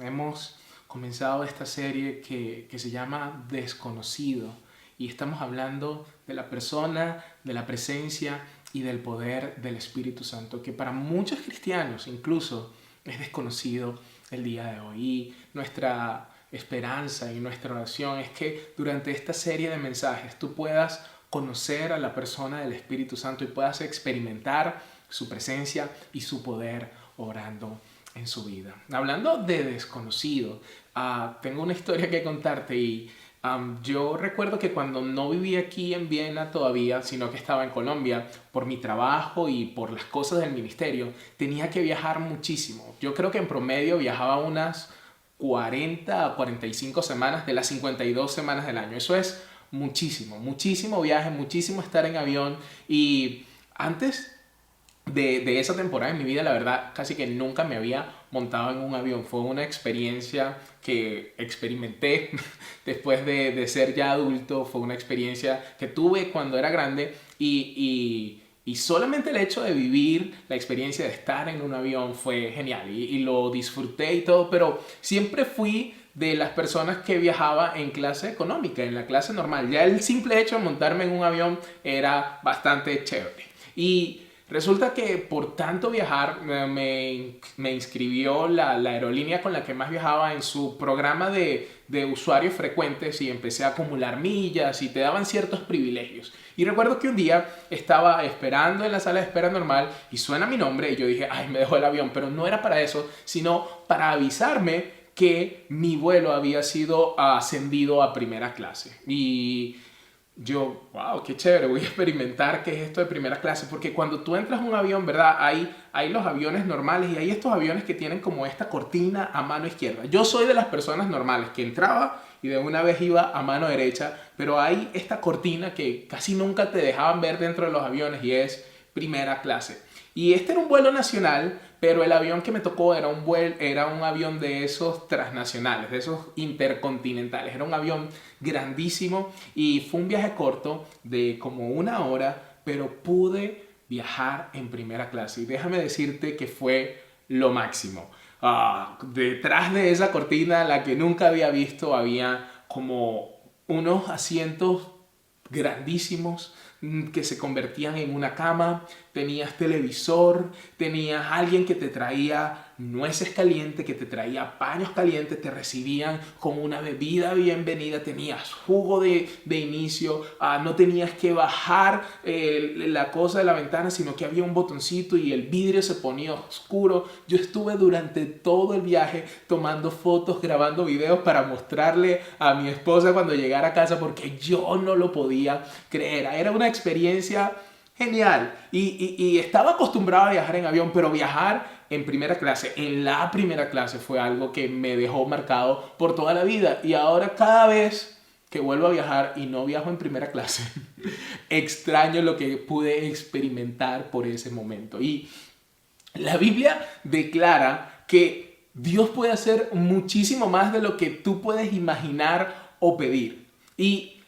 Hemos comenzado esta serie que se llama Desconocido y estamos hablando de la persona, de la presencia y del poder del Espíritu Santo, que para muchos cristianos incluso es desconocido el día de hoy. Y nuestra esperanza y nuestra oración es que durante esta serie de mensajes tú puedas conocer a la persona del Espíritu Santo y puedas experimentar su presencia y su poder orando en su vida. Hablando de desconocido, tengo una historia que contarte y yo recuerdo que cuando no vivía aquí en Viena todavía, sino que estaba en Colombia, por mi trabajo y por las cosas del ministerio, tenía que viajar muchísimo. Yo creo que en promedio viajaba unas 40 a 45 semanas de las 52 semanas del año. Eso es muchísimo, muchísimo viaje, muchísimo estar en avión. Y antes de esa temporada en mi vida, la verdad, casi que nunca me había montado en un avión. Fue una experiencia que experimenté después de ser ya adulto. Fue una experiencia que tuve cuando era grande y solamente el hecho de vivir la experiencia de estar en un avión fue genial y lo disfruté y todo, pero siempre fui de las personas que viajaba en clase económica, en la clase normal. Ya el simple hecho de montarme en un avión era bastante chévere. Y resulta que por tanto viajar me inscribió la aerolínea con la que más viajaba en su programa de usuarios frecuentes y empecé a acumular millas y te daban ciertos privilegios. Y recuerdo que un día estaba esperando en la sala de espera normal y suena mi nombre y yo dije, ay, me dejó el avión, pero no era para eso, sino para avisarme que mi vuelo había sido ascendido a primera clase. Y yo, wow, qué chévere, voy a experimentar qué es esto de primera clase, porque cuando tú entras a un avión, ¿verdad? Hay los aviones normales y hay estos aviones que tienen como esta cortina a mano izquierda. Yo soy de las personas normales que entraba y de una vez iba a mano derecha, pero hay esta cortina que casi nunca te dejaban ver dentro de los aviones y es primera clase. Y este era un vuelo nacional, pero el avión que me tocó era un avión de esos transnacionales, de esos intercontinentales. Era un avión grandísimo y fue un viaje corto de como una hora, pero pude viajar en primera clase. Y déjame decirte que fue lo máximo. Detrás de esa cortina, la que nunca había visto, había como unos asientos grandísimos que se convertían en una cama, tenías televisor, tenías alguien que te traía nueces calientes, que te traía paños calientes, te recibían con una bebida bienvenida, tenías jugo de inicio, no tenías que bajar la cosa de la ventana, sino que había un botoncito y el vidrio se ponía oscuro. Yo estuve durante todo el viaje tomando fotos, grabando videos para mostrarle a mi esposa cuando llegara a casa porque yo no lo podía creer. Era una experiencia genial y estaba acostumbrado a viajar en avión, pero viajar en primera clase, en la primera clase, fue algo que me dejó marcado por toda la vida. Y ahora cada vez que vuelvo a viajar y no viajo en primera clase, extraño lo que pude experimentar por ese momento. Y la Biblia declara que Dios puede hacer muchísimo más de lo que tú puedes imaginar o pedir. Y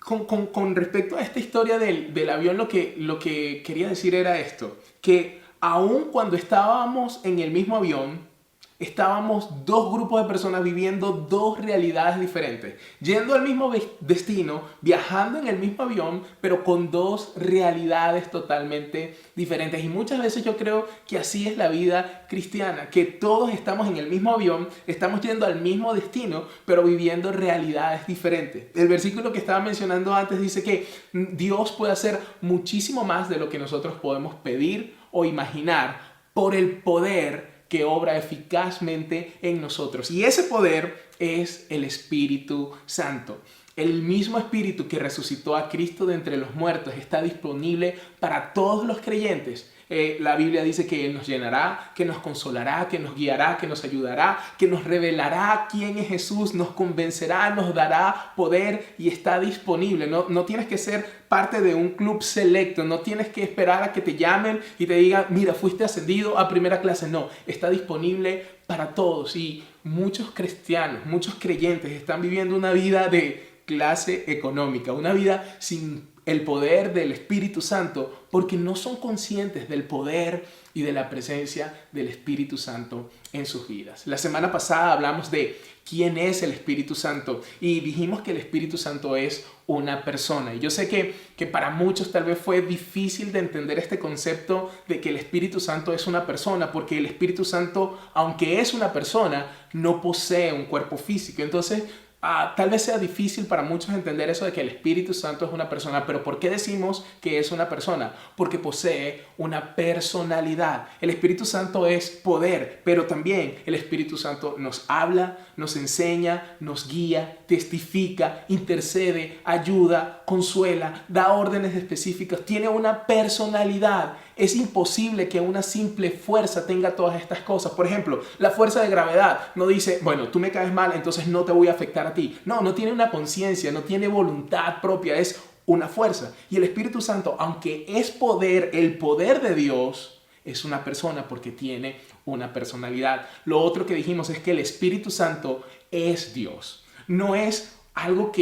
con respecto a esta historia del avión, lo que quería decir era esto, que aun cuando estábamos en el mismo avión, estábamos dos grupos de personas viviendo dos realidades diferentes, yendo al mismo destino, viajando en el mismo avión, pero con dos realidades totalmente diferentes. Y muchas veces yo creo que así es la vida cristiana, que todos estamos en el mismo avión, estamos yendo al mismo destino, pero viviendo realidades diferentes. El versículo que estaba mencionando antes dice que Dios puede hacer muchísimo más de lo que nosotros podemos pedir o imaginar por el poder que obra eficazmente en nosotros. Y ese poder es el Espíritu Santo. El mismo Espíritu que resucitó a Cristo de entre los muertos está disponible para todos los creyentes. La Biblia dice que Él nos llenará, que nos consolará, que nos guiará, que nos ayudará, que nos revelará quién es Jesús, nos convencerá, nos dará poder y está disponible. No tienes que ser parte de un club selecto, no tienes que esperar a que te llamen y te digan, mira, fuiste ascendido a primera clase. No, está disponible para todos y muchos cristianos, muchos creyentes están viviendo una vida de clase económica, una vida sin el poder del Espíritu Santo porque no son conscientes del poder y de la presencia del Espíritu Santo en sus vidas. La semana pasada hablamos de quién es el Espíritu Santo y dijimos que el Espíritu Santo es una persona. Y yo sé que para muchos tal vez fue difícil de entender este concepto de que el Espíritu Santo es una persona, porque el Espíritu Santo, aunque es una persona, no posee un cuerpo físico. Entonces, tal vez sea difícil para muchos entender eso de que el Espíritu Santo es una persona, pero ¿por qué decimos que es una persona? Porque posee una personalidad. El Espíritu Santo es poder, pero también el Espíritu Santo nos habla, nos enseña, nos guía, testifica, intercede, ayuda, consuela, da órdenes específicas, tiene una personalidad. Es imposible que una simple fuerza tenga todas estas cosas. Por ejemplo, la fuerza de gravedad no dice, bueno, tú me caes mal, entonces no te voy a afectar a ti. No, no tiene una conciencia, no tiene voluntad propia, es una fuerza. Y el Espíritu Santo, aunque es poder, el poder de Dios, es una persona porque tiene una personalidad. Lo otro que dijimos es que el Espíritu Santo es Dios. No es algo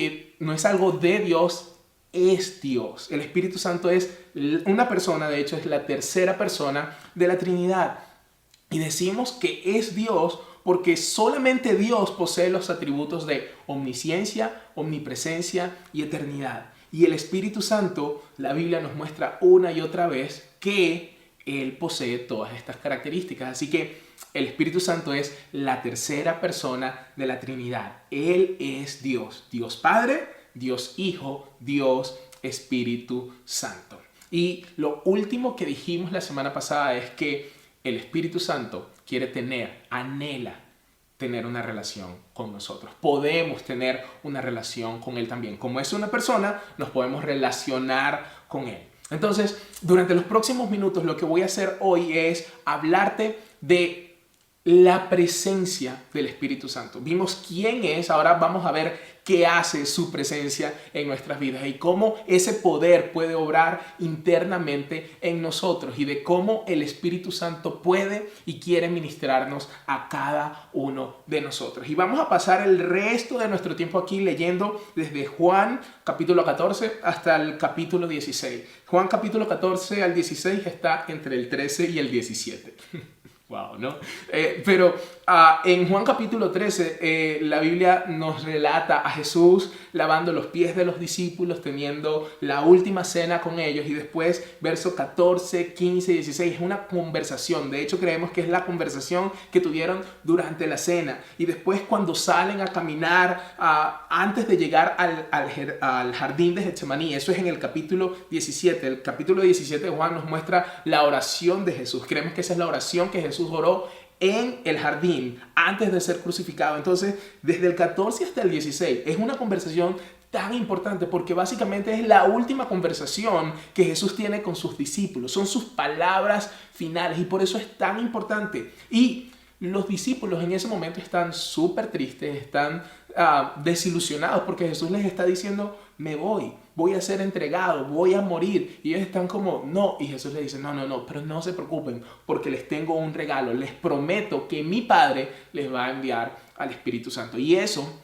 de Dios, es Dios. El Espíritu Santo es una persona, de hecho es la tercera persona de la Trinidad. Y decimos que es Dios porque solamente Dios posee los atributos de omnisciencia, omnipresencia y eternidad. Y el Espíritu Santo, la Biblia nos muestra una y otra vez que Él posee todas estas características. Así que el Espíritu Santo es la tercera persona de la Trinidad. Él es Dios. Dios Padre, Dios Hijo, Dios Espíritu Santo. Y lo último que dijimos la semana pasada es que el Espíritu Santo anhela tener una relación con nosotros. Podemos tener una relación con Él también. Como es una persona, nos podemos relacionar con Él. Entonces, durante los próximos minutos, lo que voy a hacer hoy es hablarte de la presencia del Espíritu Santo. Vimos quién es, ahora vamos a ver qué hace su presencia en nuestras vidas y cómo ese poder puede obrar internamente en nosotros y de cómo el Espíritu Santo puede y quiere ministrarnos a cada uno de nosotros. Y vamos a pasar el resto de nuestro tiempo aquí leyendo desde Juan capítulo 14 hasta el capítulo 16. Juan capítulo 14 al 16 está entre el 13 y el 17. Wow, ¿no? Pero en Juan capítulo 13 la Biblia nos relata a Jesús lavando los pies de los discípulos, teniendo la última cena con ellos y después versos 14, 15 y 16 es una conversación. De hecho creemos que es la conversación que tuvieron durante la cena y después cuando salen a caminar antes de llegar al jardín de Getsemaní. Eso es en el capítulo 17. El capítulo 17 de Juan nos muestra la oración de Jesús. Creemos que esa es la oración que Jesús oró en el jardín antes de ser crucificado. Entonces, desde el 14 hasta el 16 es una conversación tan importante porque básicamente es la última conversación que Jesús tiene con sus discípulos. Son sus palabras finales y por eso es tan importante. Y los discípulos en ese momento están súper tristes, están desilusionados porque Jesús les está diciendo, me voy a ser entregado, voy a morir. Y ellos están como, no. Y Jesús les dice, no, pero no se preocupen porque les tengo un regalo. Les prometo que mi Padre les va a enviar al Espíritu Santo. Y eso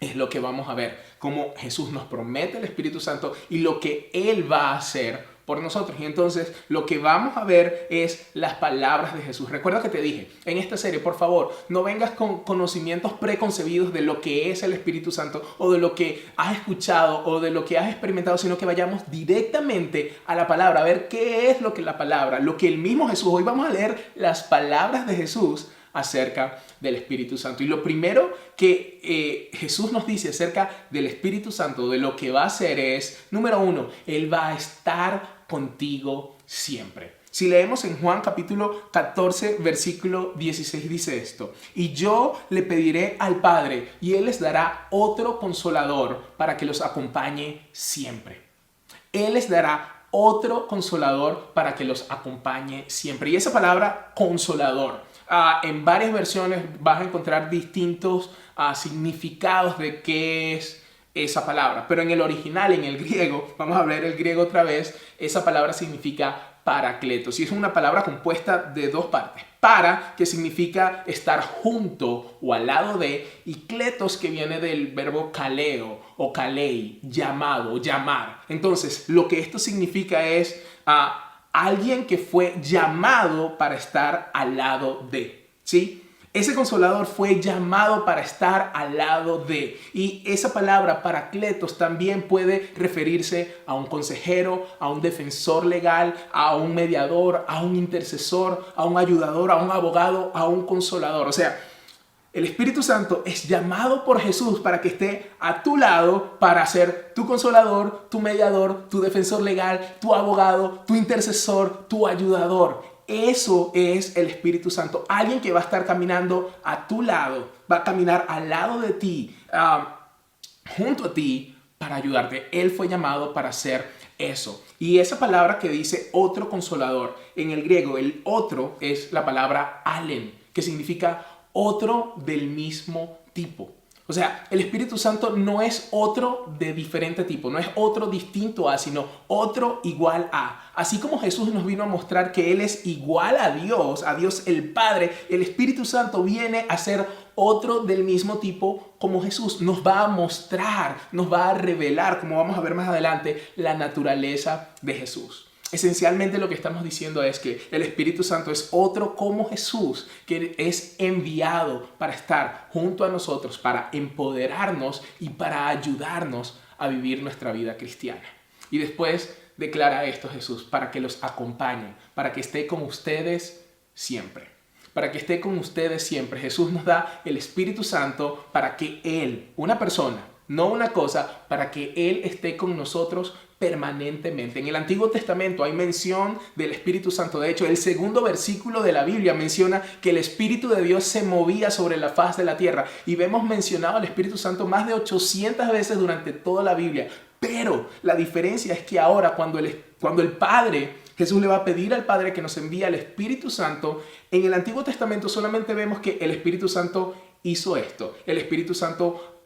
es lo que vamos a ver, cómo Jesús nos promete el Espíritu Santo y lo que Él va a hacer por nosotros. Y entonces lo que vamos a ver es las palabras de Jesús. Recuerda que te dije en esta serie, por favor, no vengas con conocimientos preconcebidos de lo que es el Espíritu Santo o de lo que has escuchado o de lo que has experimentado, sino que vayamos directamente a la palabra, a ver qué es lo que la palabra, lo que el mismo Jesús, hoy vamos a leer las palabras de Jesús acerca del Espíritu Santo. Y lo primero que Jesús nos dice acerca del Espíritu Santo, de lo que va a hacer es, número 1, Él va a estar contigo siempre. Si leemos en Juan capítulo 14, versículo 16, dice esto: y yo le pediré al Padre y Él les dará otro consolador para que los acompañe siempre. Él les dará otro consolador para que los acompañe siempre. Y esa palabra consolador, en varias versiones vas a encontrar distintos significados de qué es esa palabra. Pero en el original, en el griego, vamos a ver el griego otra vez, esa palabra significa paracletos. Y es una palabra compuesta de dos partes. Para, que significa estar junto o al lado de, y kletos, que viene del verbo kaleo o kalei, llamado, llamar. Entonces, lo que esto significa es alguien que fue llamado para estar al lado de, ¿sí? Ese consolador fue llamado para estar al lado de. Y esa palabra paracletos también puede referirse a un consejero, a un defensor legal, a un mediador, a un intercesor, a un ayudador, a un abogado, a un consolador. O sea, el Espíritu Santo es llamado por Jesús para que esté a tu lado, para ser tu consolador, tu mediador, tu defensor legal, tu abogado, tu intercesor, tu ayudador. Eso es el Espíritu Santo. Alguien que va a estar caminando a tu lado, va a caminar al lado de ti, junto a ti, para ayudarte. Él fue llamado para hacer eso. Y esa palabra que dice otro consolador, en el griego, el otro es la palabra alen, que significa otro del mismo tipo. O sea, el Espíritu Santo no es otro de diferente tipo, no es otro distinto a, sino otro igual a. Así como Jesús nos vino a mostrar que Él es igual a Dios el Padre, el Espíritu Santo viene a ser otro del mismo tipo como Jesús. Nos va a mostrar, nos va a revelar, como vamos a ver más adelante, la naturaleza de Jesús. Esencialmente lo que estamos diciendo es que el Espíritu Santo es otro como Jesús, que es enviado para estar junto a nosotros, para empoderarnos y para ayudarnos a vivir nuestra vida cristiana. Y después declara esto Jesús, para que los acompañe, para que esté con ustedes siempre. Para que esté con ustedes siempre. Jesús nos da el Espíritu Santo para que Él, una persona, no una cosa, para que Él esté con nosotros permanentemente. En el Antiguo Testamento hay mención del Espíritu Santo. De hecho, el segundo versículo de la Biblia menciona que el Espíritu de Dios se movía sobre la faz de la tierra. Y vemos mencionado al Espíritu Santo más de 800 veces durante toda la Biblia. Pero la diferencia es que ahora cuando el Padre, Jesús le va a pedir al Padre que nos envíe al Espíritu Santo, en el Antiguo Testamento solamente vemos que el Espíritu Santo hizo esto. El Espíritu Santo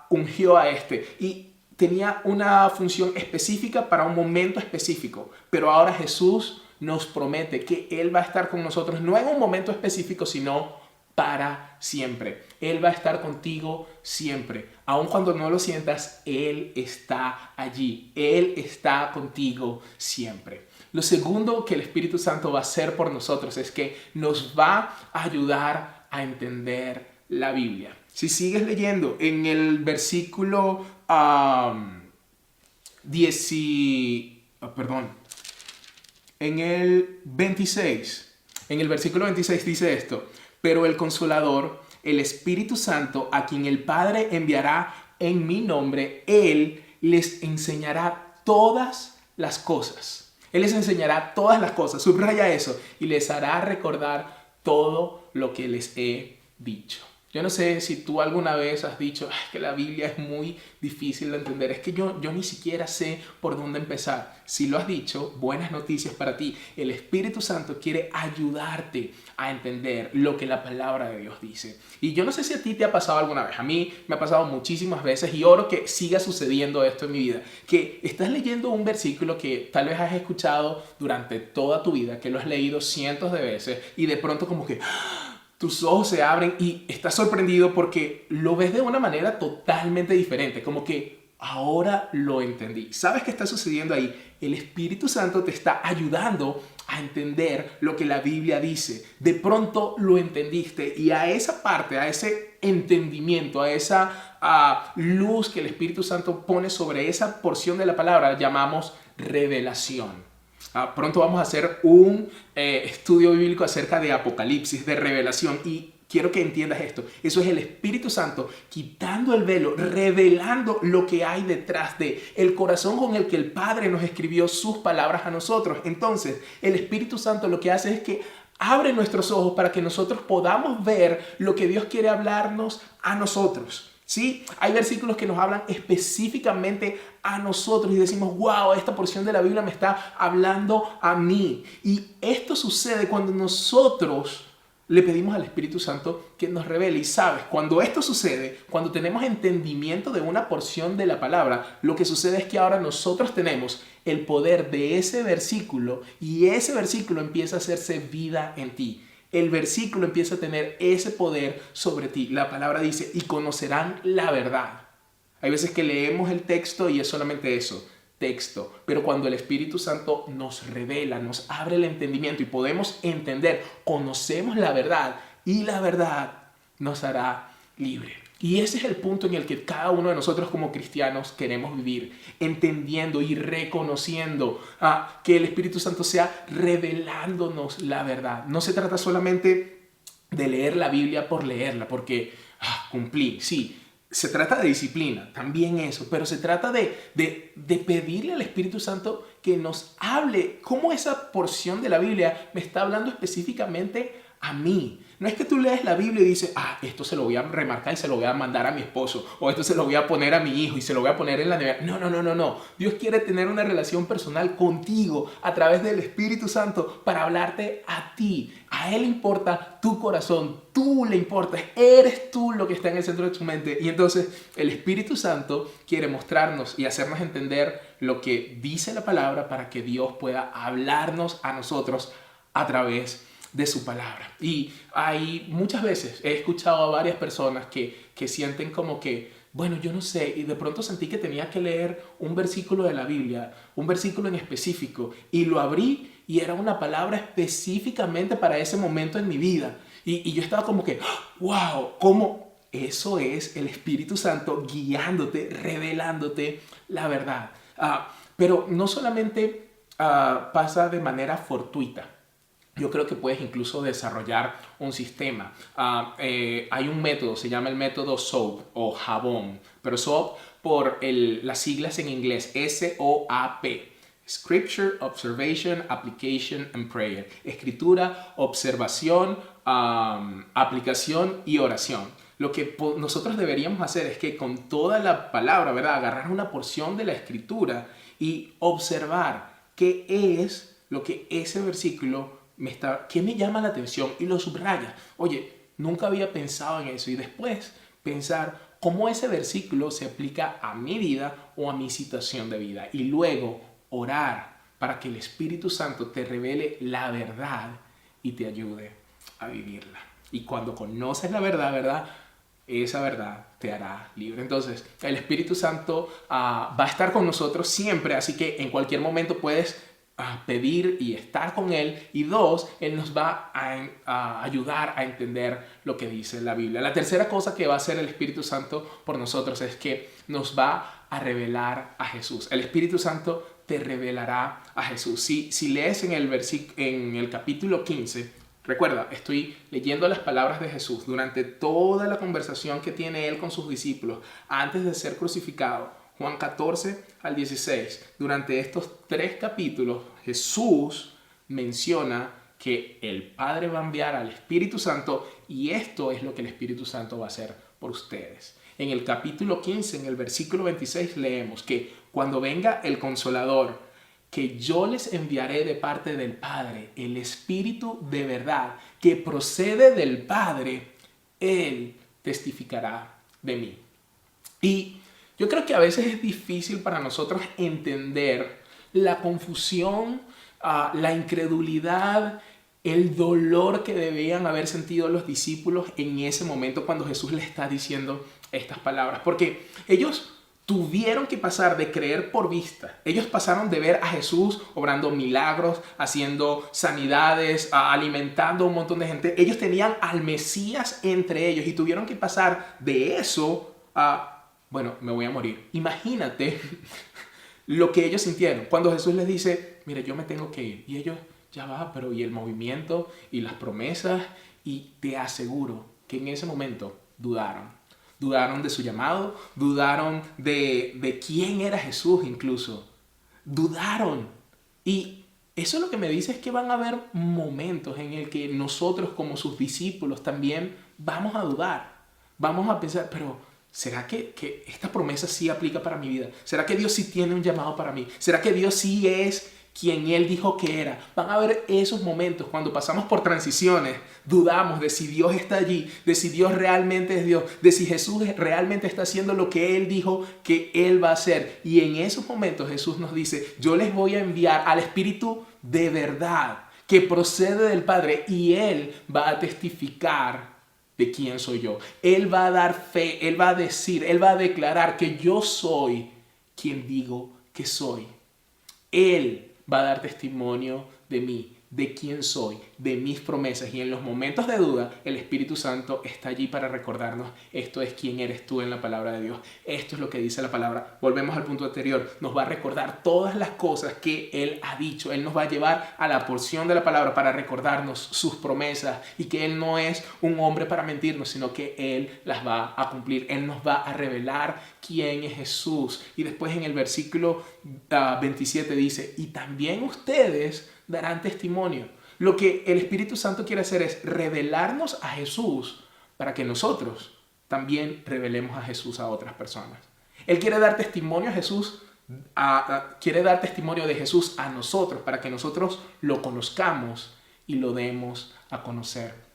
ungió a este y tenía una función específica para un momento específico. Pero ahora Jesús nos promete que Él va a estar con nosotros no en un momento específico, sino para siempre. Él va a estar contigo siempre. Aun cuando no lo sientas, Él está allí. Él está contigo siempre. Lo segundo que el Espíritu Santo va a hacer por nosotros es que nos va a ayudar a entender la Biblia. Si sigues leyendo en el versículo en el 26, en el versículo 26 dice esto: pero el Consolador, el Espíritu Santo, a quien el Padre enviará en mi nombre, Él les enseñará todas las cosas. Él les enseñará todas las cosas, subraya eso, y les hará recordar todo lo que les he dicho. Yo no sé si tú alguna vez has dicho que la Biblia es muy difícil de entender. Es que yo ni siquiera sé por dónde empezar. Si lo has dicho, buenas noticias para ti. El Espíritu Santo quiere ayudarte a entender lo que la palabra de Dios dice. Y yo no sé si a ti te ha pasado alguna vez. A mí me ha pasado muchísimas veces y oro que siga sucediendo esto en mi vida. Que estás leyendo un versículo que tal vez has escuchado durante toda tu vida, que lo has leído cientos de veces y de pronto como que tus ojos se abren y estás sorprendido porque lo ves de una manera totalmente diferente, como que ahora lo entendí. ¿Sabes qué está sucediendo ahí? El Espíritu Santo te está ayudando a entender lo que la Biblia dice. De pronto lo entendiste y a esa parte, a ese entendimiento, a esa luz que el Espíritu Santo pone sobre esa porción de la palabra, llamamos revelación. Pronto vamos a hacer un estudio bíblico acerca de Apocalipsis, de revelación, y quiero que entiendas esto. Eso es el Espíritu Santo quitando el velo, revelando lo que hay detrás de el corazón con el que el Padre nos escribió sus palabras a nosotros. Entonces, el Espíritu Santo lo que hace es que abre nuestros ojos para que nosotros podamos ver lo que Dios quiere hablarnos a nosotros. ¿Sí? Hay versículos que nos hablan específicamente a nosotros y decimos, wow, esta porción de la Biblia me está hablando a mí. Y esto sucede cuando nosotros le pedimos al Espíritu Santo que nos revele. Y sabes, cuando esto sucede, cuando tenemos entendimiento de una porción de la palabra, lo que sucede es que ahora nosotros tenemos el poder de ese versículo y ese versículo empieza a hacerse vida en ti. El versículo empieza a tener ese poder sobre ti. La palabra dice, y conocerán la verdad. Hay veces que leemos el texto y es solamente eso. texto, pero cuando el Espíritu Santo nos revela, nos abre el entendimiento y podemos entender, conocemos la verdad y la verdad nos hará libre. Y ese es el punto en el que cada uno de nosotros como cristianos queremos vivir, entendiendo y reconociendo que el Espíritu Santo sea revelándonos la verdad. No se trata solamente de leer la Biblia por leerla, porque cumplí, sí. Se trata de disciplina, también eso, pero se trata de pedirle al Espíritu Santo que nos hable cómo esa porción de la Biblia me está hablando específicamente a mí. No es que tú lees la Biblia y dices, esto se lo voy a remarcar y se lo voy a mandar a mi esposo, o esto se lo voy a poner a mi hijo y se lo voy a poner en la nevera. No. Dios quiere tener una relación personal contigo a través del Espíritu Santo para hablarte a ti. A Él importa tu corazón, tú le importas, eres tú lo que está en el centro de tu mente. Y entonces el Espíritu Santo quiere mostrarnos y hacernos entender lo que dice la palabra para que Dios pueda hablarnos a nosotros a través de su palabra. Y hay muchas veces he escuchado a varias personas que sienten como que, bueno, yo no sé, y de pronto sentí que tenía que leer un versículo de la Biblia, un versículo en específico, y lo abrí y era una palabra específicamente para ese momento en mi vida. Y yo estaba como que, wow, ¿cómo? Eso es el Espíritu Santo guiándote, revelándote la verdad. Pero no solamente pasa de manera fortuita. Yo creo que puedes incluso desarrollar un sistema. Hay un método, se llama el método SOAP o jabón, pero SOAP por las siglas en inglés, SOAP. Scripture, Observation, Application and Prayer. Escritura, observación, aplicación y oración. Lo que nosotros deberíamos hacer es que con toda la palabra, ¿verdad?, agarrar una porción de la escritura y observar qué es lo que ese versículo ¿qué me llama la atención? Y lo subraya. Oye, nunca había pensado en eso. Y después pensar cómo ese versículo se aplica a mi vida o a mi situación de vida. Y luego orar para que el Espíritu Santo te revele la verdad y te ayude a vivirla. Y cuando conoces la verdad, ¿verdad?, esa verdad te hará libre. Entonces, el Espíritu Santo va a estar con nosotros siempre. Así que en cualquier momento puedes pedir y estar con Él. Y dos, Él nos va a ayudar a entender lo que dice la Biblia. La tercera cosa que va a hacer el Espíritu Santo por nosotros es que nos va a revelar a Jesús. El Espíritu Santo te revelará a Jesús. Si lees en el capítulo 15, recuerda, estoy leyendo las palabras de Jesús durante toda la conversación que tiene Él con sus discípulos antes de ser crucificado. Juan 14 al 16. Durante estos 3 capítulos, Jesús menciona que el Padre va a enviar al Espíritu Santo y esto es lo que el Espíritu Santo va a hacer por ustedes. En el capítulo 15, en el versículo 26, leemos que cuando venga el Consolador, que yo les enviaré de parte del Padre, el Espíritu de verdad, que procede del Padre, Él testificará de mí. Y yo creo que a veces es difícil para nosotros entender la confusión, la incredulidad, el dolor que debían haber sentido los discípulos en ese momento cuando Jesús les está diciendo estas palabras. Porque ellos tuvieron que pasar de creer por vista. Ellos pasaron de ver a Jesús obrando milagros, haciendo sanidades, alimentando a un montón de gente. Ellos tenían al Mesías entre ellos y tuvieron que pasar de eso a bueno, me voy a morir. Imagínate lo que ellos sintieron cuando Jesús les dice, mire, yo me tengo que ir. Y ellos, ya va, pero y el movimiento y las promesas. Y te aseguro que en ese momento dudaron. Dudaron de su llamado, dudaron de quién era Jesús incluso. Dudaron. Y eso lo que me dice es que van a haber momentos en el que nosotros como sus discípulos también vamos a dudar. Vamos a pensar, pero ¿será que esta promesa sí aplica para mi vida? ¿Será que Dios sí tiene un llamado para mí? ¿Será que Dios sí es quien Él dijo que era? Van a haber esos momentos cuando pasamos por transiciones, dudamos de si Dios está allí, de si Dios realmente es Dios, de si Jesús realmente está haciendo lo que Él dijo que Él va a hacer. Y en esos momentos Jesús nos dice, yo les voy a enviar al Espíritu de verdad, que procede del Padre, y Él va a testificar de quién soy yo. Él va a dar fe, Él va a decir, Él va a declarar que yo soy quien digo que soy. Él va a dar testimonio de mí, de quién soy, de mis promesas. Y en los momentos de duda, el Espíritu Santo está allí para recordarnos, esto es quién eres tú en la palabra de Dios. Esto es lo que dice la palabra. Volvemos al punto anterior. Nos va a recordar todas las cosas que Él ha dicho. Él nos va a llevar a la porción de la palabra para recordarnos sus promesas y que Él no es un hombre para mentirnos, sino que Él las va a cumplir. Él nos va a revelar quién es Jesús. Y después en el versículo 27 dice, y también ustedes darán testimonio. Lo que el Espíritu Santo quiere hacer es revelarnos a Jesús para que nosotros también revelemos a Jesús a otras personas. Él quiere dar testimonio a Jesús, quiere dar testimonio de Jesús a nosotros para que nosotros lo conozcamos y lo demos a conocer.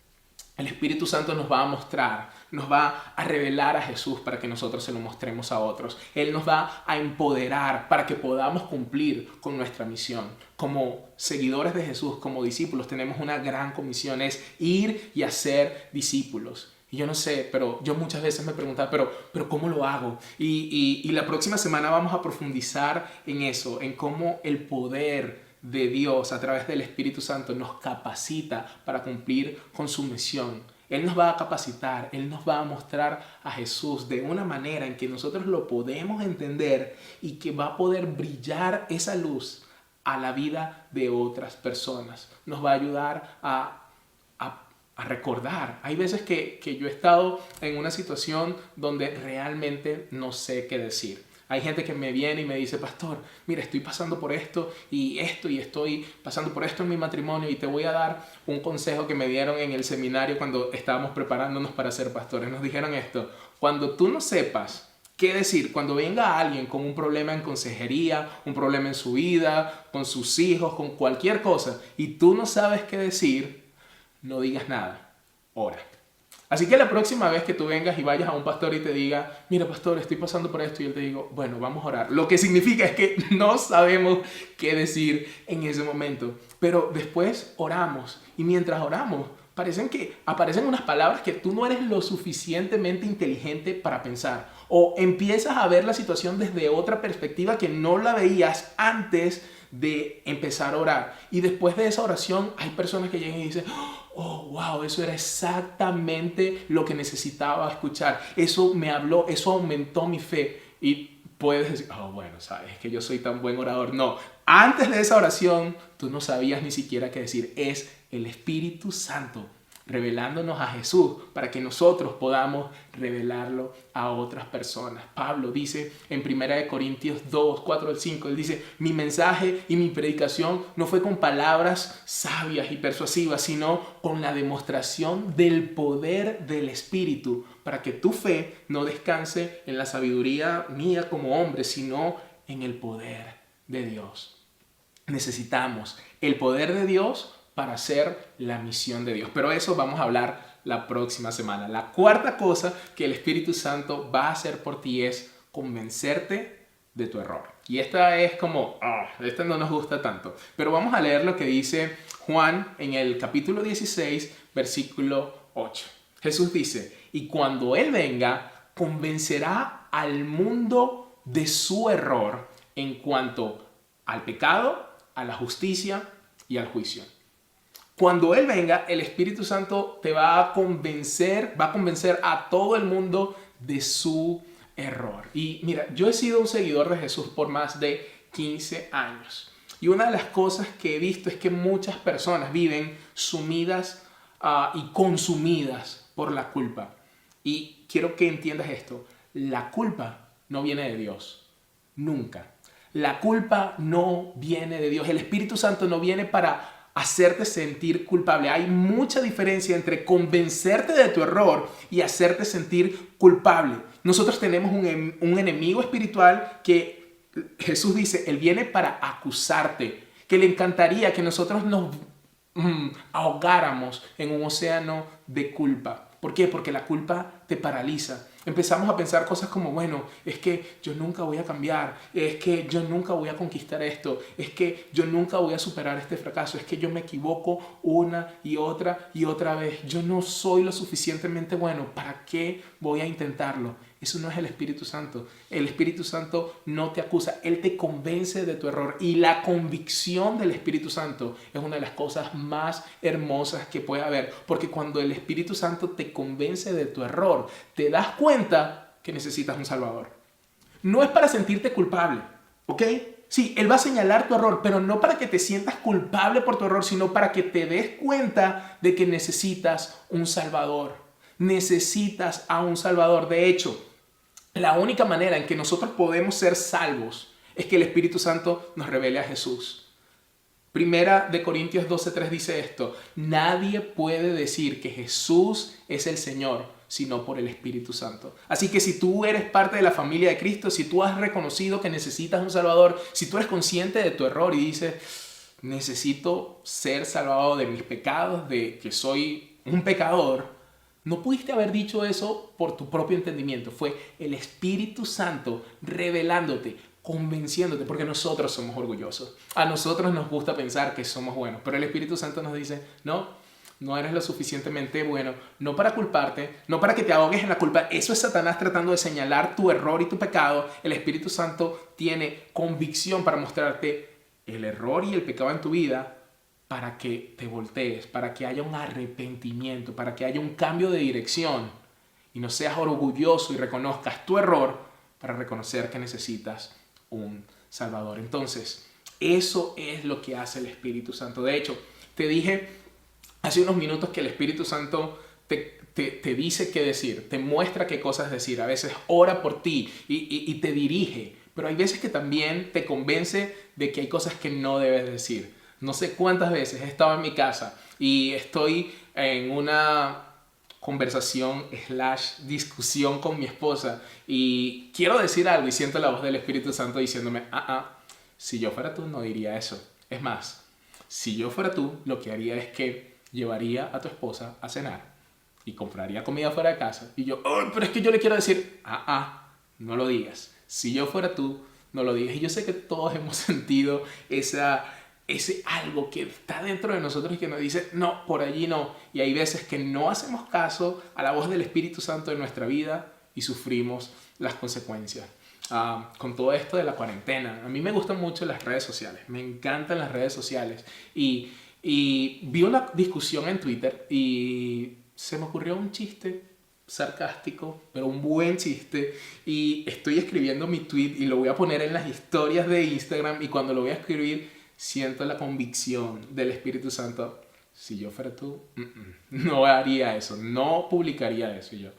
El Espíritu Santo nos va a mostrar, nos va a revelar a Jesús para que nosotros se lo mostremos a otros. Él nos va a empoderar para que podamos cumplir con nuestra misión. Como seguidores de Jesús, como discípulos, tenemos una gran comisión, es ir y hacer discípulos. Y yo no sé, pero yo muchas veces me preguntaba, pero ¿cómo lo hago? Y la próxima semana vamos a profundizar en eso, en cómo el poder de Dios a través del Espíritu Santo nos capacita para cumplir con su misión. Él nos va a capacitar, Él nos va a mostrar a Jesús de una manera en que nosotros lo podemos entender y que va a poder brillar esa luz a la vida de otras personas. Nos va a ayudar a recordar. Hay veces que yo he estado en una situación donde realmente no sé qué decir. Hay gente que me viene y me dice, pastor, mira, estoy pasando por esto y estoy pasando por esto en mi matrimonio y te voy a dar un consejo que me dieron en el seminario cuando estábamos preparándonos para ser pastores. Nos dijeron esto, cuando tú no sepas qué decir, cuando venga alguien con un problema en consejería, un problema en su vida, con sus hijos, con cualquier cosa, y tú no sabes qué decir, no digas nada, ora. Así que la próxima vez que tú vengas y vayas a un pastor y te diga, mira pastor, estoy pasando por esto, y él te digo, bueno, vamos a orar. Lo que significa es que no sabemos qué decir en ese momento, pero después oramos y mientras oramos aparecen unas palabras que tú no eres lo suficientemente inteligente para pensar o empiezas a ver la situación desde otra perspectiva que no la veías antes de empezar a orar. Y después de esa oración hay personas que llegan y dicen, oh, wow, eso era exactamente lo que necesitaba escuchar. Eso me habló, eso aumentó mi fe. Y puedes decir, oh, bueno, sabes que yo soy tan buen orador. No, antes de esa oración tú no sabías ni siquiera qué decir. Es el Espíritu Santo revelándonos a Jesús para que nosotros podamos revelarlo a otras personas. Pablo dice en 1 Corintios 2, 4 al 5, él dice, mi mensaje y mi predicación no fue con palabras sabias y persuasivas, sino con la demostración del poder del Espíritu, para que tu fe no descanse en la sabiduría mía como hombre, sino en el poder de Dios. Necesitamos el poder de Dios para hacer la misión de Dios. Pero eso vamos a hablar la próxima semana. La cuarta cosa que el Espíritu Santo va a hacer por ti es convencerte de tu error. Y esta es como, esta no nos gusta tanto. Pero vamos a leer lo que dice Juan en el capítulo 16, versículo 8. Jesús dice, y cuando Él venga, convencerá al mundo de su error en cuanto al pecado, a la justicia y al juicio. Cuando Él venga, el Espíritu Santo te va a convencer a todo el mundo de su error. Y mira, yo he sido un seguidor de Jesús por más de 15 años. Y una de las cosas que he visto es que muchas personas viven sumidas y consumidas por la culpa. Y quiero que entiendas esto. La culpa no viene de Dios. Nunca. La culpa no viene de Dios. El Espíritu Santo no viene para hacerte sentir culpable. Hay mucha diferencia entre convencerte de tu error y hacerte sentir culpable. Nosotros tenemos un enemigo espiritual que Jesús dice, Él viene para acusarte, que le encantaría que nosotros nos ahogáramos en un océano de culpa. ¿Por qué? Porque la culpa te paraliza. Empezamos a pensar cosas como, bueno, es que yo nunca voy a cambiar, es que yo nunca voy a conquistar esto, es que yo nunca voy a superar este fracaso, es que yo me equivoco una y otra vez, yo no soy lo suficientemente bueno, ¿para qué voy a intentarlo? Eso no es el Espíritu Santo. El Espíritu Santo no te acusa, Él te convence de tu error. Y la convicción del Espíritu Santo es una de las cosas más hermosas que puede haber. Porque cuando el Espíritu Santo te convence de tu error, te das cuenta que necesitas un Salvador. No es para sentirte culpable, ¿ok? Sí, Él va a señalar tu error, pero no para que te sientas culpable por tu error, sino para que te des cuenta de que necesitas un Salvador. Necesitas a un Salvador. De hecho, la única manera en que nosotros podemos ser salvos es que el Espíritu Santo nos revele a Jesús. Primera de Corintios 12:3 dice esto: nadie puede decir que Jesús es el Señor sino por el Espíritu Santo. Así que si tú eres parte de la familia de Cristo, si tú has reconocido que necesitas un Salvador, si tú eres consciente de tu error y dices, necesito ser salvado de mis pecados, de que soy un pecador, no pudiste haber dicho eso por tu propio entendimiento. Fue el Espíritu Santo revelándote, convenciéndote, porque nosotros somos orgullosos. A nosotros nos gusta pensar que somos buenos, pero el Espíritu Santo nos dice, no, no eres lo suficientemente bueno, no para culparte, no para que te ahogues en la culpa. Eso es Satanás tratando de señalar tu error y tu pecado. El Espíritu Santo tiene convicción para mostrarte el error y el pecado en tu vida, para que te voltees, para que haya un arrepentimiento, para que haya un cambio de dirección y no seas orgulloso y reconozcas tu error para reconocer que necesitas un Salvador. Entonces, eso es lo que hace el Espíritu Santo. De hecho, te dije hace unos minutos que el Espíritu Santo te dice qué decir, te muestra qué cosas decir. A veces ora por ti y te dirige, pero hay veces que también te convence de que hay cosas que no debes decir. No sé cuántas veces he estado en mi casa y estoy en una conversación / discusión con mi esposa y quiero decir algo y siento la voz del Espíritu Santo diciéndome, si yo fuera tú no diría eso. Es más, si yo fuera tú, lo que haría es que llevaría a tu esposa a cenar y compraría comida fuera de casa. Y yo, pero es que yo le quiero decir, no lo digas. Si yo fuera tú, no lo digas. Y yo sé que todos hemos sentido ese algo que está dentro de nosotros y que nos dice, no, por allí no. Y hay veces que no hacemos caso a la voz del Espíritu Santo en nuestra vida y sufrimos las consecuencias. Con todo esto de la cuarentena, a mí me gustan mucho las redes sociales, me encantan las redes sociales. Y vi una discusión en Twitter y se me ocurrió un chiste sarcástico, pero un buen chiste, y estoy escribiendo mi tweet y lo voy a poner en las historias de Instagram, y cuando lo voy a escribir siento la convicción del Espíritu Santo. Si yo fuera tú, no haría eso, no publicaría eso. Y yo,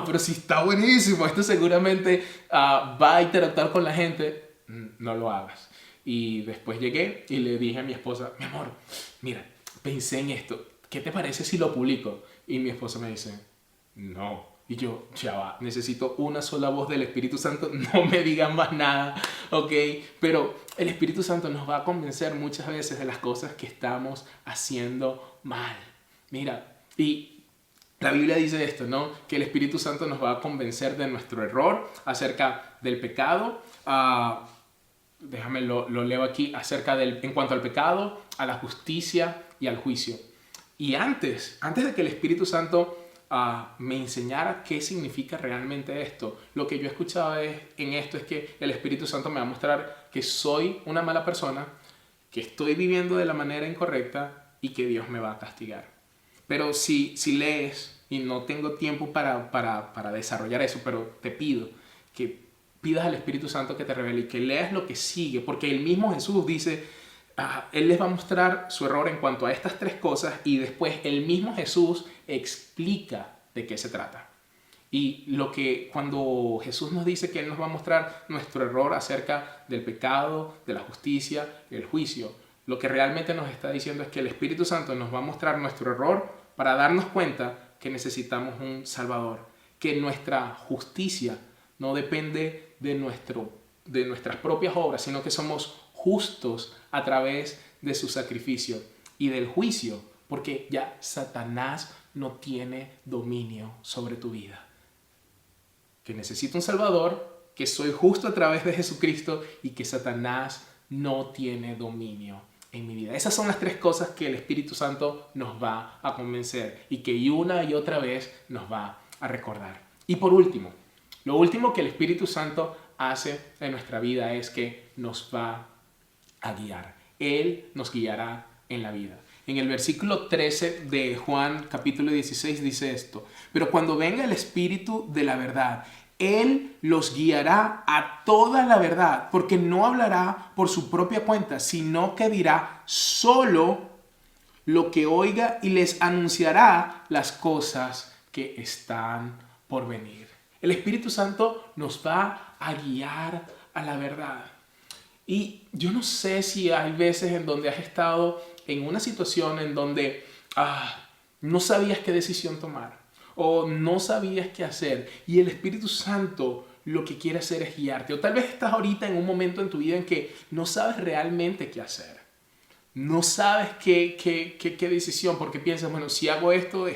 pero si está buenísimo, esto seguramente va a interactuar con la gente. No lo hagas. Y después llegué y le dije a mi esposa, mi amor, mira, pensé en esto, ¿qué te parece si lo publico? Y mi esposa me dice, no. Y yo, ya va, necesito una sola voz del Espíritu Santo, no me digan más nada, ¿ok? Pero el Espíritu Santo nos va a convencer muchas veces de las cosas que estamos haciendo mal. Mira, y la Biblia dice esto, ¿no? Que el Espíritu Santo nos va a convencer de nuestro error, acerca del pecado, déjame lo leo aquí, en cuanto al pecado, a la justicia y al juicio. Y antes de que el Espíritu Santo me enseñara qué significa realmente esto, lo que yo escuchaba en esto es que el Espíritu Santo me va a mostrar que soy una mala persona, que estoy viviendo de la manera incorrecta y que Dios me va a castigar. Pero si lees, y no tengo tiempo para desarrollar eso, pero te pido que pidas al Espíritu Santo que te revele y que leas lo que sigue, porque el mismo Jesús dice, Él les va a mostrar su error en cuanto a estas tres cosas, y después el mismo Jesús explica de qué se trata. Y cuando Jesús nos dice que Él nos va a mostrar nuestro error acerca del pecado, de la justicia y el juicio, lo que realmente nos está diciendo es que el Espíritu Santo nos va a mostrar nuestro error para darnos cuenta que necesitamos un Salvador, que nuestra justicia no depende de nuestras propias obras, sino que somos justos a través de su sacrificio, y del juicio, porque ya Satanás no tiene dominio sobre tu vida. que necesito un Salvador, que soy justo a través de Jesucristo y que Satanás no tiene dominio en mi vida. Esas son las tres cosas que el Espíritu Santo nos va a convencer y que una y otra vez nos va a recordar. Y por último, lo último que el Espíritu Santo hace en nuestra vida es que nos va a guiar. Él nos guiará en la vida. En el versículo 13 de Juan capítulo 16 dice esto: pero cuando venga el Espíritu de la verdad, Él los guiará a toda la verdad, porque no hablará por su propia cuenta, sino que dirá solo lo que oiga y les anunciará las cosas que están por venir. El Espíritu Santo nos va a guiar a la verdad. Y yo no sé si hay veces en donde has estado en una situación en donde no sabías qué decisión tomar o no sabías qué hacer, y el Espíritu Santo lo que quiere hacer es guiarte. O tal vez estás ahorita en un momento en tu vida en que no sabes realmente qué hacer. No sabes qué decisión, porque piensas, bueno, si hago esto,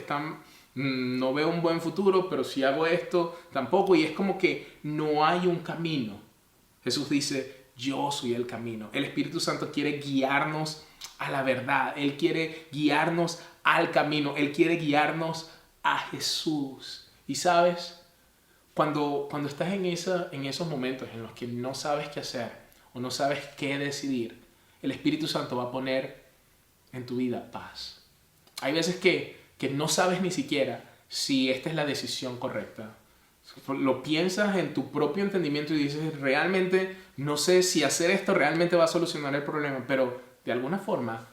no veo un buen futuro, pero si hago esto, tampoco. Y es como que no hay un camino. Jesús dice: yo soy el camino. El Espíritu Santo quiere guiarnos a la verdad. Él quiere guiarnos al camino. Él quiere guiarnos a Jesús. Y sabes, cuando estás en esos momentos en los que no sabes qué hacer o no sabes qué decidir, el Espíritu Santo va a poner en tu vida paz. Hay veces que no sabes ni siquiera si esta es la decisión correcta. Lo piensas en tu propio entendimiento y dices, realmente no sé si hacer esto realmente va a solucionar el problema, pero de alguna forma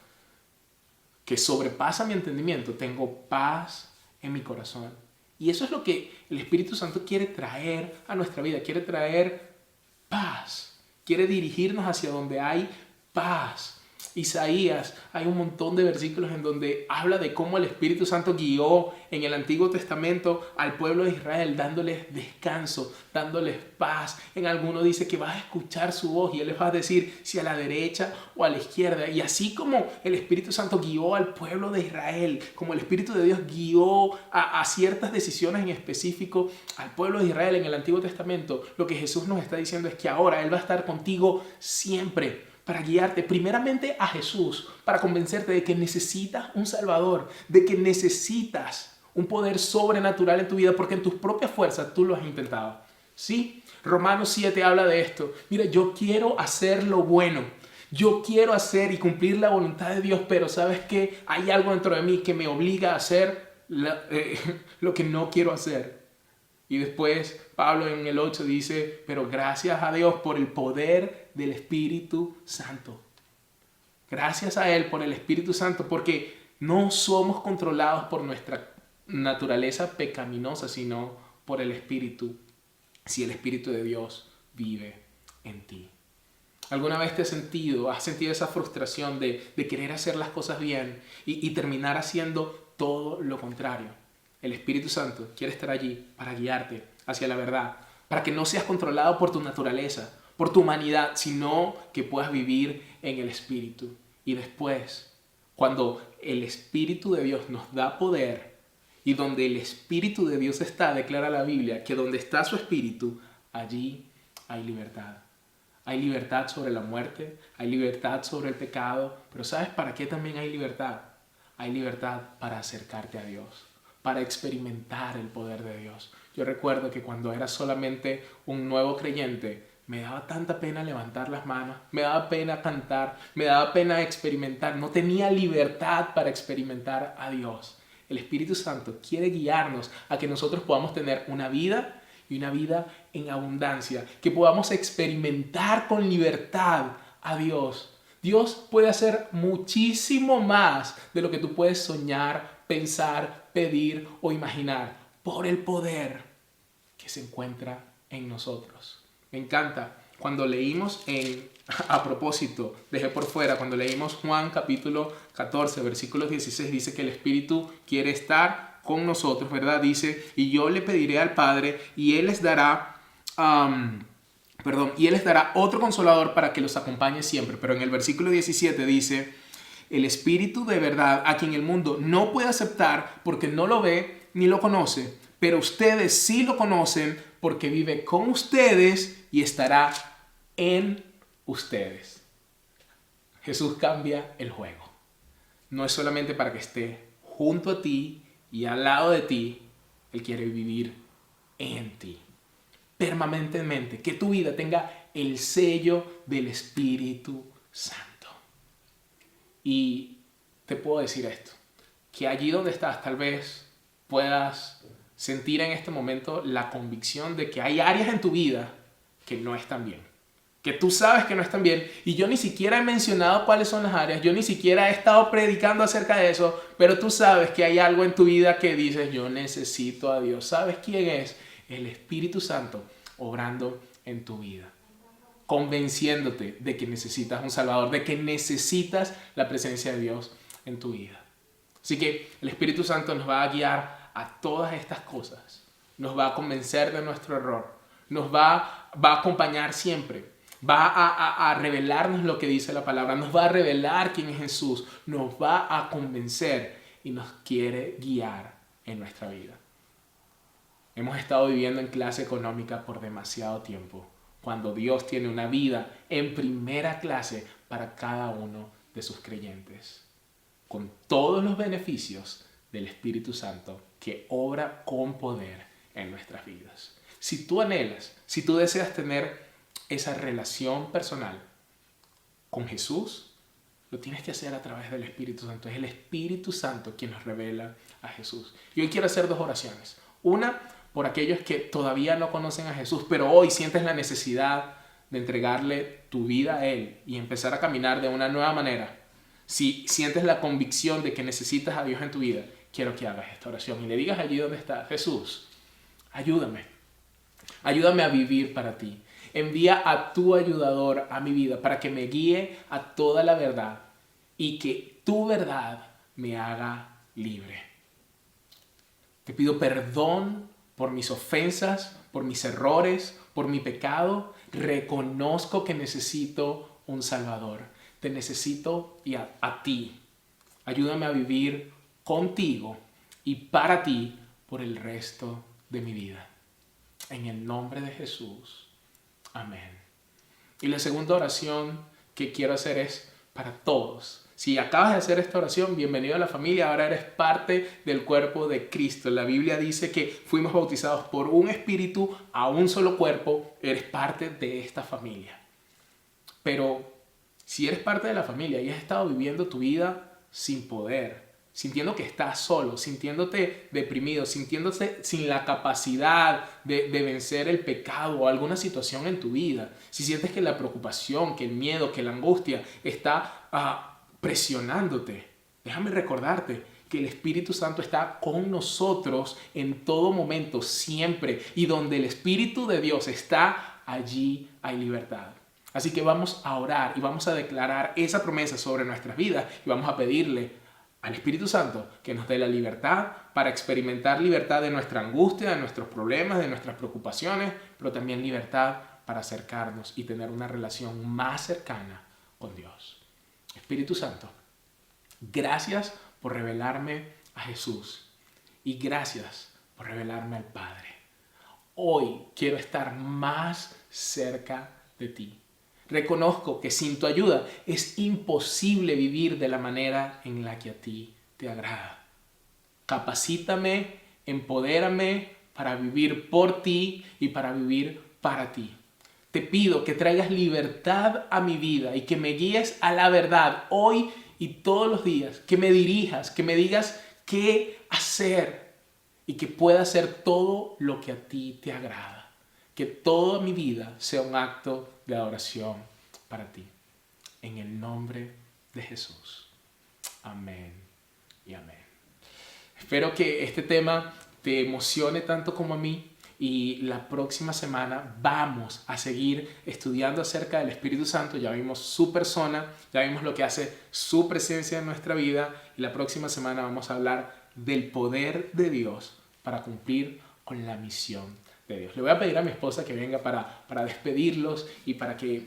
que sobrepasa mi entendimiento, tengo paz en mi corazón. Y eso es lo que el Espíritu Santo quiere traer a nuestra vida, quiere traer paz, quiere dirigirnos hacia donde hay paz. Isaías, hay un montón de versículos en donde habla de cómo el Espíritu Santo guió en el Antiguo Testamento al pueblo de Israel, dándoles descanso, dándoles paz. En alguno dice que vas a escuchar su voz y Él les va a decir si a la derecha o a la izquierda. Y así como el Espíritu Santo guió al pueblo de Israel, como el Espíritu de Dios guió a ciertas decisiones en específico al pueblo de Israel en el Antiguo Testamento, lo que Jesús nos está diciendo es que ahora Él va a estar contigo siempre, para guiarte primeramente a Jesús, para convencerte de que necesitas un Salvador, de que necesitas un poder sobrenatural en tu vida, porque en tus propias fuerzas tú lo has intentado. ¿Sí? Romanos 7 habla de esto. Mira, yo quiero hacer lo bueno, yo quiero hacer y cumplir la voluntad de Dios, pero ¿sabes qué? Hay algo dentro de mí que me obliga a hacer lo que no quiero hacer. Y después Pablo en el 8 dice, pero gracias a Dios por el poder del Espíritu Santo. Gracias a Él por el Espíritu Santo, porque no somos controlados por nuestra naturaleza pecaminosa, sino por el Espíritu, si el Espíritu de Dios vive en ti. ¿Alguna vez has sentido esa frustración de querer hacer las cosas bien y terminar haciendo todo lo contrario? El Espíritu Santo quiere estar allí para guiarte hacia la verdad, para que no seas controlado por tu naturaleza, por tu humanidad, sino que puedas vivir en el Espíritu. Y después, cuando el Espíritu de Dios nos da poder, y donde el Espíritu de Dios está, declara la Biblia, que donde está su Espíritu, allí hay libertad. Hay libertad sobre la muerte, hay libertad sobre el pecado, pero ¿sabes para qué también hay libertad? Hay libertad para acercarte a Dios, para experimentar el poder de Dios. Yo recuerdo que cuando era solamente un nuevo creyente, me daba tanta pena levantar las manos, me daba pena cantar, me daba pena experimentar. No tenía libertad para experimentar a Dios. El Espíritu Santo quiere guiarnos a que nosotros podamos tener una vida y una vida en abundancia, que podamos experimentar con libertad a Dios. Dios puede hacer muchísimo más de lo que tú puedes soñar, pensar, pedir o imaginar por el poder que se encuentra en nosotros. Me encanta cuando leímos a propósito, dejé por fuera, cuando leímos Juan capítulo 14, versículos 16, dice que el Espíritu quiere estar con nosotros, ¿verdad? Dice, y yo le pediré al Padre y Él les dará otro consolador para que los acompañe siempre. Pero en el versículo 17 dice, el Espíritu de verdad, a quien el mundo no puede aceptar porque no lo ve ni lo conoce, pero ustedes sí lo conocen porque vive con ustedes y estará en ustedes. Jesús cambia el juego. No es solamente para que esté junto a ti y al lado de ti. Él quiere vivir en ti. Permanentemente. Que tu vida tenga el sello del Espíritu Santo. Y te puedo decir esto. Que allí donde estás tal vez puedas sentir en este momento la convicción de que hay áreas en tu vida que no están bien. Que tú sabes que no están bien. Y yo ni siquiera he mencionado cuáles son las áreas. Yo ni siquiera he estado predicando acerca de eso. Pero tú sabes que hay algo en tu vida que dices, yo necesito a Dios. ¿Sabes quién es? El Espíritu Santo obrando en tu vida. Convenciéndote de que necesitas un Salvador. De que necesitas la presencia de Dios en tu vida. Así que el Espíritu Santo nos va a guiar a todas estas cosas. Nos va a convencer de nuestro error. Nos va a acompañar siempre. Va a revelarnos lo que dice la palabra. Nos va a revelar quién es Jesús. Nos va a convencer y nos quiere guiar en nuestra vida. Hemos estado viviendo en clase económica por demasiado tiempo. Cuando Dios tiene una vida en primera clase para cada uno de sus creyentes. Con todos los beneficios del Espíritu Santo que obra con poder en nuestras vidas. Si tú anhelas, si tú deseas tener esa relación personal con Jesús, lo tienes que hacer a través del Espíritu Santo. Es el Espíritu Santo quien nos revela a Jesús. Y hoy quiero hacer 2 oraciones. Una, por aquellos que todavía no conocen a Jesús, pero hoy sientes la necesidad de entregarle tu vida a Él y empezar a caminar de una nueva manera. Si sientes la convicción de que necesitas a Dios en tu vida, quiero que hagas esta oración y le digas allí donde está, Jesús, ayúdame. Ayúdame a vivir para ti. Envía a tu ayudador a mi vida para que me guíe a toda la verdad y que tu verdad me haga libre. Te pido perdón por mis ofensas, por mis errores, por mi pecado. Reconozco que necesito un Salvador. Te necesito y a ti. Ayúdame a vivir contigo y para ti por el resto de mi vida. En el nombre de Jesús. Amén. Y la segunda oración que quiero hacer es para todos. Si acabas de hacer esta oración, bienvenido a la familia. Ahora eres parte del cuerpo de Cristo. La Biblia dice que fuimos bautizados por un espíritu a un solo cuerpo. Eres parte de esta familia. Pero si eres parte de la familia y has estado viviendo tu vida sin poder, sintiendo que estás solo, sintiéndote deprimido, sintiéndote sin la capacidad de vencer el pecado o alguna situación en tu vida, si sientes que la preocupación, que el miedo, que la angustia está presionándote, déjame recordarte que el Espíritu Santo está con nosotros en todo momento, siempre, y donde el Espíritu de Dios está, allí hay libertad. Así que vamos a orar y vamos a declarar esa promesa sobre nuestras vidas y vamos a pedirle al Espíritu Santo que nos dé la libertad para experimentar libertad de nuestra angustia, de nuestros problemas, de nuestras preocupaciones, pero también libertad para acercarnos y tener una relación más cercana con Dios. Espíritu Santo, gracias por revelarme a Jesús y gracias por revelarme al Padre. Hoy quiero estar más cerca de ti. Reconozco que sin tu ayuda es imposible vivir de la manera en la que a ti te agrada. Capacítame, empodérame para vivir por ti y para vivir para ti. Te pido que traigas libertad a mi vida y que me guíes a la verdad hoy y todos los días. Que me dirijas, que me digas qué hacer y que pueda hacer todo lo que a ti te agrada. Que toda mi vida sea un acto de adoración para ti. En el nombre de Jesús. Amén y amén. Espero que este tema te emocione tanto como a mí y la próxima semana vamos a seguir estudiando acerca del Espíritu Santo. Ya vimos su persona, ya vimos lo que hace su presencia en nuestra vida y la próxima semana vamos a hablar del poder de Dios para cumplir con la misión de Dios. Le voy a pedir a mi esposa que venga para despedirlos y para que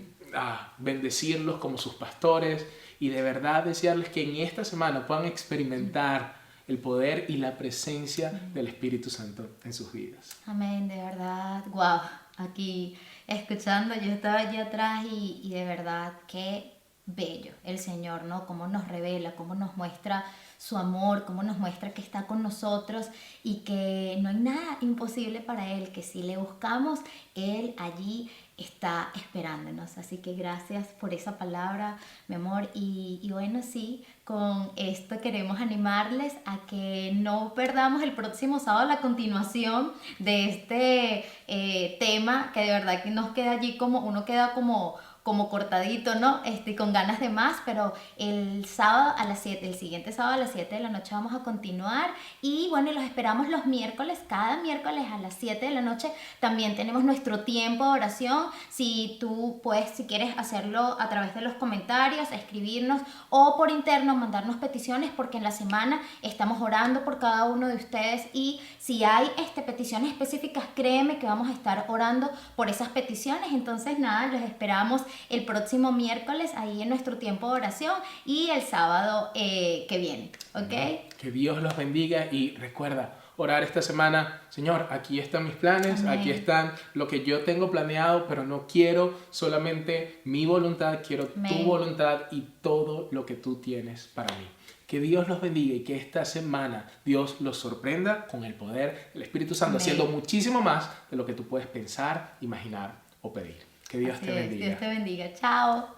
bendecirlos como sus pastores y de verdad desearles que en esta semana puedan experimentar el poder y la presencia del Espíritu Santo en sus vidas. Amén, de verdad. Wow, aquí escuchando, yo estaba allí atrás y de verdad qué bello el Señor, ¿no? Cómo nos revela, cómo nos muestra su amor, cómo nos muestra que está con nosotros y que no hay nada imposible para Él, que si le buscamos, Él allí está esperándonos. Así que gracias por esa palabra, mi amor. Y bueno, sí, con esto queremos animarles a que no perdamos el próximo sábado la continuación de este tema, que de verdad que nos queda allí como, uno queda como cortadito, ¿no? Con ganas de más, pero el sábado a las 7, el siguiente sábado a las 7 de la noche vamos a continuar y bueno, los esperamos los miércoles, cada miércoles a las 7 de la noche también tenemos nuestro tiempo de oración. Si tú puedes, si quieres hacerlo a través de los comentarios, escribirnos o por interno, mandarnos peticiones, porque en la semana estamos orando por cada uno de ustedes y si hay peticiones específicas, créeme que vamos a estar orando por esas peticiones. Entonces nada, los esperamos el próximo miércoles ahí en nuestro tiempo de oración y el sábado que viene, ¿ok? Que Dios los bendiga y recuerda orar esta semana. Señor, aquí están mis planes, Amén. Aquí están lo que yo tengo planeado, pero no quiero solamente mi voluntad, quiero Amén. Tu voluntad y todo lo que Tú tienes para mí. Que Dios los bendiga y que esta semana Dios los sorprenda con el poder del Espíritu Santo, Amén. haciendo muchísimo más de lo que tú puedes pensar, imaginar o pedir. Que Dios Así te es, bendiga. Dios te bendiga. Chao.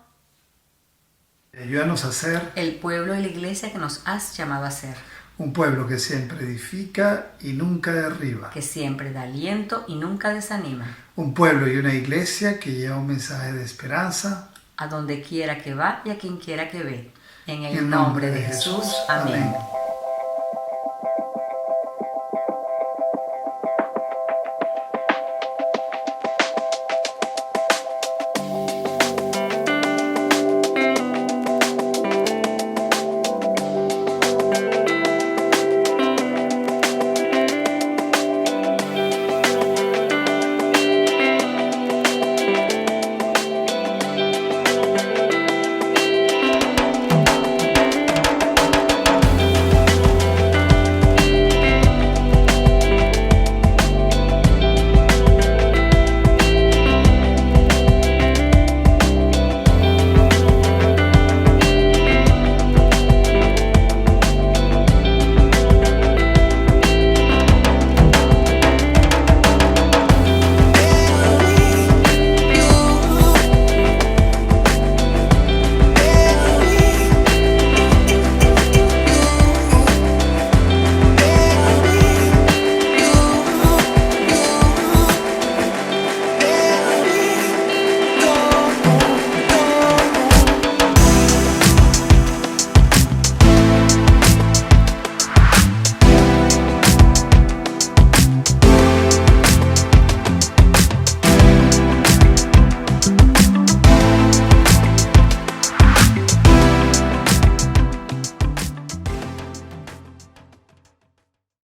Ayúdanos a ser el pueblo y la iglesia que nos has llamado a ser, un pueblo que siempre edifica y nunca derriba. que siempre da aliento y nunca desanima, Un pueblo y una iglesia que lleva un mensaje de esperanza. a donde quiera que va y a quien quiera que ve. En el En nombre de Jesús. Amén.